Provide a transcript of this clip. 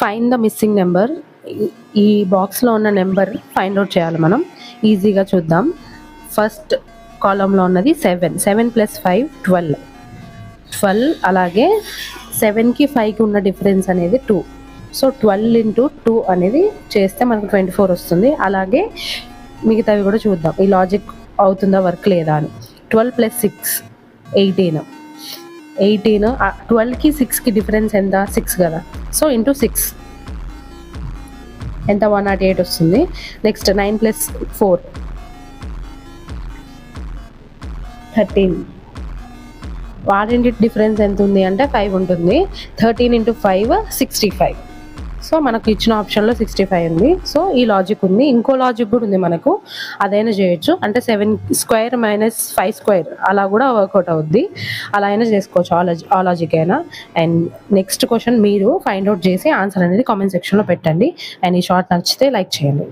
Find the missing number. ఈ బాక్స్లో ఉన్న నెంబర్ ఫైండ్ అవుట్ చేయాలి మనం. ఈజీగా చూద్దాం. ఫస్ట్ కాలంలో ఉన్నది 7. 7 + 5 12. అలాగే 7కి 5కి ఉన్న డిఫరెన్స్ అనేది 2. సో 12 × 2 అనేది చేస్తే మనకు 24 వస్తుంది. అలాగే మిగతావి కూడా చూద్దాం ఈ లాజిక్ అవుతుందా వర్క్ లేదా అని. 12 + 6 18. 12కి 6కి డిఫరెన్స్ ఎంత? 6 కదా. సో ఇంటూ 6 ఎంత? 108 వస్తుంది. నెక్స్ట్ 9 + 4 13. వాటింటి డిఫరెన్స్ ఎంత ఉంది అంటే 5 ఉంటుంది. 13 × 5 65. సో మనకు ఇచ్చిన ఆప్షన్లో 65 ఉంది. సో ఈ లాజిక్ ఉంది. ఇంకో లాజిక్ కూడా ఉంది మనకు, అదైనా చేయొచ్చు. అంటే 7² - 5² అలా కూడా వర్కౌట్ అవుద్ది. అలా అయినా చేసుకోవచ్చు ఆ లాజిక్ అయినా. అండ్ నెక్స్ట్ క్వశ్చన్ మీరు ఫైండ్ అవుట్ చేసి ఆన్సర్ అనేది కామెంట్ సెక్షన్లో పెట్టండి. అండ్ ఈ షార్ట్ నచ్చితే లైక్ చేయండి.